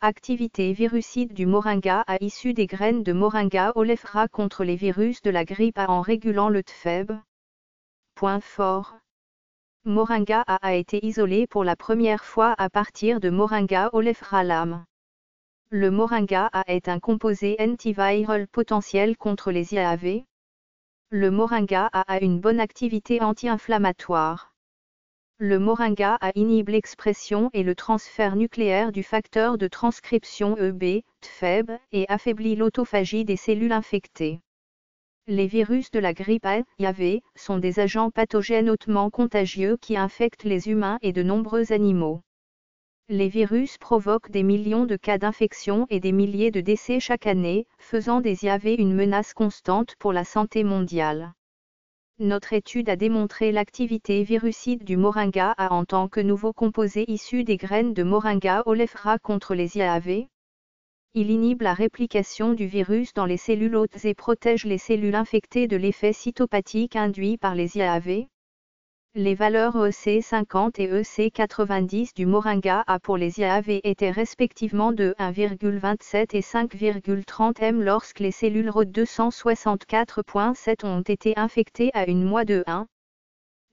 Activité virucide du moringa A issue des graines de moringa olefra contre les virus de la grippe A en régulant le TFEB. Point fort. Moringa A été isolé pour la première fois à partir de moringa olefra lame. Le moringa A est un composé antiviral potentiel contre les IAV. Le moringa A une bonne activité anti-inflammatoire. Le moringa A inhibe l'expression et le transfert nucléaire du facteur de transcription EB, TFEB, et affaiblit l'autophagie des cellules infectées. Les virus de la grippe A, IAV, sont des agents pathogènes hautement contagieux qui infectent les humains et de nombreux animaux. Les virus provoquent des millions de cas d'infection et des milliers de décès chaque année, faisant des IAV une menace constante pour la santé mondiale. Notre étude a démontré l'activité virucide du moringa A en tant que nouveau composé issu des graines de moringa olefra contre les IAV. Il inhibe la réplication du virus dans les cellules hôtes et protège les cellules infectées de l'effet cytopathique induit par les IAV. Les valeurs EC50 et EC90 du moringa A pour les IAV étaient respectivement de 1,27 et 5,30 m lorsque les cellules ROT 264.7 ont été infectées à une mois de 1.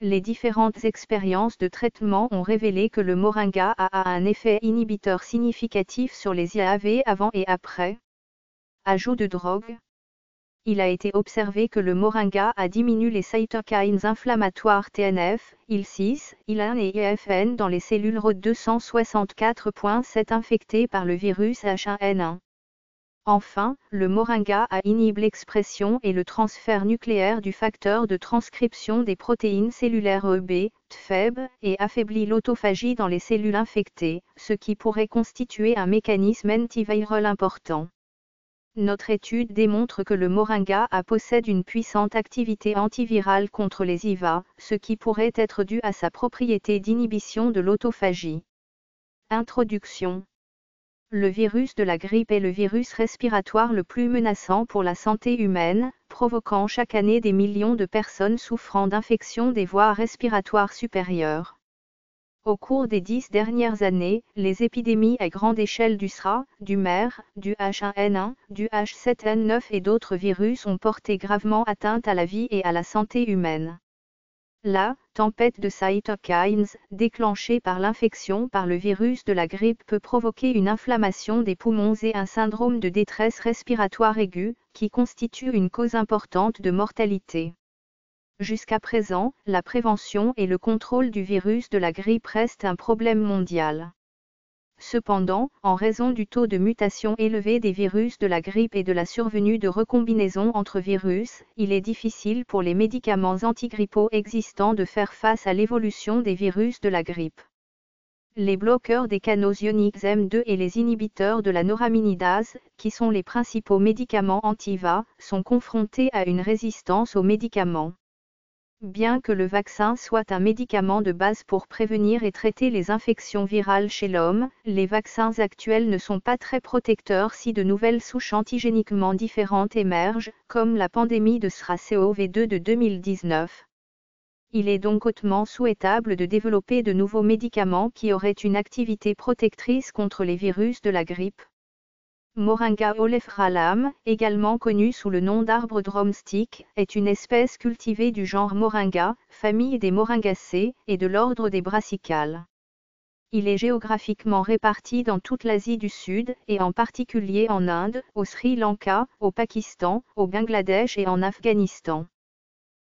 Les différentes expériences de traitement ont révélé que le moringa A un effet inhibiteur significatif sur les IAV avant et après. Ajout de drogue. Il a été observé que le moringa A diminue les cytokines inflammatoires TNF, IL-6, IL-1 et IFN dans les cellules ROT 264.7 infectées par le virus H1N1. Enfin, le moringa A inhibe l'expression et le transfert nucléaire du facteur de transcription des protéines cellulaires EB, TFEB, et affaiblit l'autophagie dans les cellules infectées, ce qui pourrait constituer un mécanisme antiviral important. Notre étude démontre que le moringa A possède une puissante activité antivirale contre les IVA, ce qui pourrait être dû à sa propriété d'inhibition de l'autophagie. Introduction. Le virus de la grippe est le virus respiratoire le plus menaçant pour la santé humaine, provoquant chaque année des millions de personnes souffrant d'infections des voies respiratoires supérieures. Au cours des 10 dernières années, les épidémies à grande échelle du SRA, du MER, du H1N1, du H7N9 et d'autres virus ont porté gravement atteinte à la vie et à la santé humaine. La tempête de cytokines, déclenchée par l'infection par le virus de la grippe peut provoquer une inflammation des poumons et un syndrome de détresse respiratoire aiguë, qui constitue une cause importante de mortalité. Jusqu'à présent, la prévention et le contrôle du virus de la grippe restent un problème mondial. Cependant, en raison du taux de mutation élevé des virus de la grippe et de la survenue de recombinaisons entre virus, il est difficile pour les médicaments antigrippaux existants de faire face à l'évolution des virus de la grippe. Les bloqueurs des canaux ioniques M2 et les inhibiteurs de la neuraminidase, qui sont les principaux médicaments anti-VA, sont confrontés à une résistance aux médicaments. Bien que le vaccin soit un médicament de base pour prévenir et traiter les infections virales chez l'homme, les vaccins actuels ne sont pas très protecteurs si de nouvelles souches antigéniquement différentes émergent, comme la pandémie de SRAS-CoV-2 de 2019. Il est donc hautement souhaitable de développer de nouveaux médicaments qui auraient une activité protectrice contre les virus de la grippe. Moringa olefra lame, également connu sous le nom d'arbre drumstick, est une espèce cultivée du genre Moringa, famille des Moringacées, et de l'ordre des brassicales. Il est géographiquement réparti dans toute l'Asie du Sud, et en particulier en Inde, au Sri Lanka, au Pakistan, au Bangladesh et en Afghanistan.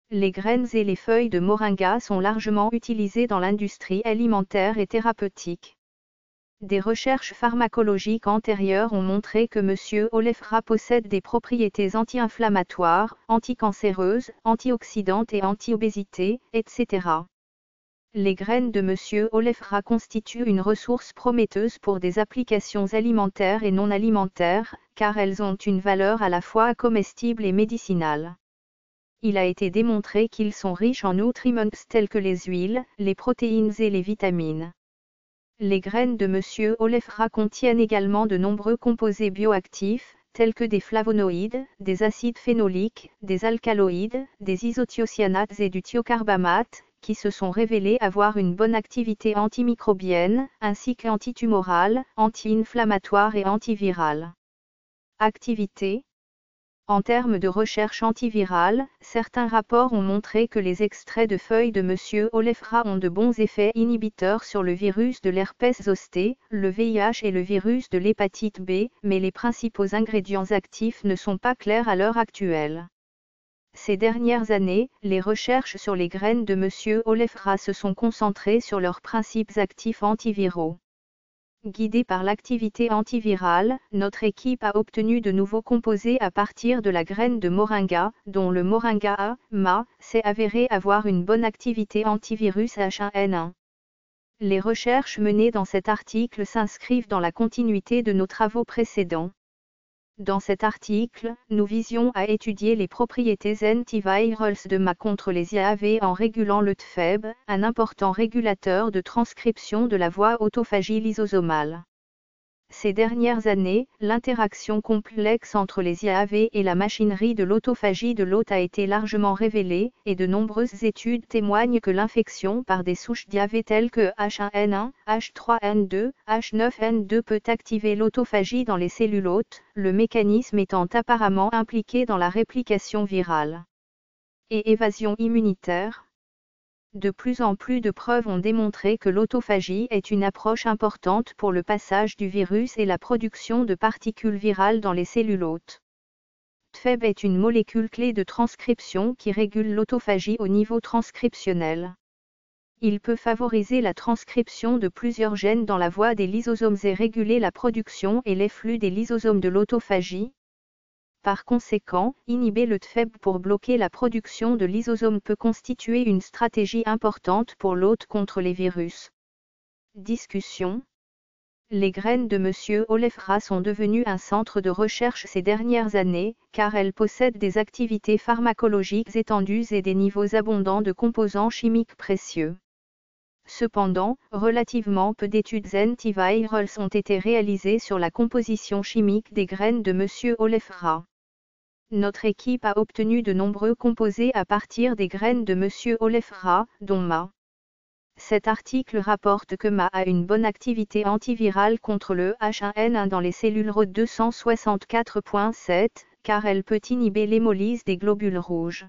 Les graines et les feuilles de moringa sont largement utilisées dans l'industrie alimentaire et thérapeutique. Des recherches pharmacologiques antérieures ont montré que M. olefra possède des propriétés anti-inflammatoires, anticancéreuses, antioxydantes et anti-obésité, etc. Les graines de M. olefra constituent une ressource prometteuse pour des applications alimentaires et non alimentaires, car elles ont une valeur à la fois comestible et médicinale. Il a été démontré qu'ils sont riches en nutriments tels que les huiles, les protéines et les vitamines. Les graines de M. olefra contiennent également de nombreux composés bioactifs, tels que des flavonoïdes, des acides phénoliques, des alcaloïdes, des isothiocyanates et du thiocarbamate, qui se sont révélés avoir une bonne activité antimicrobienne, ainsi qu'antitumorale, anti-inflammatoire et antivirale. Activité. En termes de recherche antivirale, certains rapports ont montré que les extraits de feuilles de M. Olefra ont de bons effets inhibiteurs sur le virus de l'herpès zoster, le VIH et le virus de l'hépatite B, mais les principaux ingrédients actifs ne sont pas clairs à l'heure actuelle. Ces dernières années, les recherches sur les graines de M. Olefra se sont concentrées sur leurs principes actifs antiviraux. Guidée par l'activité antivirale, notre équipe a obtenu de nouveaux composés à partir de la graine de moringa, dont le moringa A, MA, s'est avéré avoir une bonne activité antivirus H1N1. Les recherches menées dans cet article s'inscrivent dans la continuité de nos travaux précédents. Dans cet article, nous visions à étudier les propriétés antivirales de MA contre les IAV en régulant le TFEB, un important régulateur de transcription de la voie autophagie lysosomale. Ces dernières années, l'interaction complexe entre les IAV et la machinerie de l'autophagie de l'hôte a été largement révélée, et de nombreuses études témoignent que l'infection par des souches d'IAV telles que H1N1, H3N2, H9N2 peut activer l'autophagie dans les cellules hôtes, le mécanisme étant apparemment impliqué dans la réplication virale. Et évasion immunitaire. De plus en plus de preuves ont démontré que l'autophagie est une approche importante pour le passage du virus et la production de particules virales dans les cellules hôtes. TFEB est une molécule clé de transcription qui régule l'autophagie au niveau transcriptionnel. Il peut favoriser la transcription de plusieurs gènes dans la voie des lysosomes et réguler la production et les flux des lysosomes de l'autophagie. Par conséquent, inhiber le TFEB pour bloquer la production de lysosomes peut constituer une stratégie importante pour l'hôte contre les virus. Discussion. Les graines de M. Olefra sont devenues un centre de recherche ces dernières années, car elles possèdent des activités pharmacologiques étendues et des niveaux abondants de composants chimiques précieux. Cependant, relativement peu d'études antivirales ont été réalisées sur la composition chimique des graines de M. Olefra. Notre équipe a obtenu de nombreux composés à partir des graines de M. Olefra, dont MA. Cet article rapporte que MA a une bonne activité antivirale contre le H1N1 dans les cellules ROD 264.7, car elle peut inhiber l'hémolyse des globules rouges.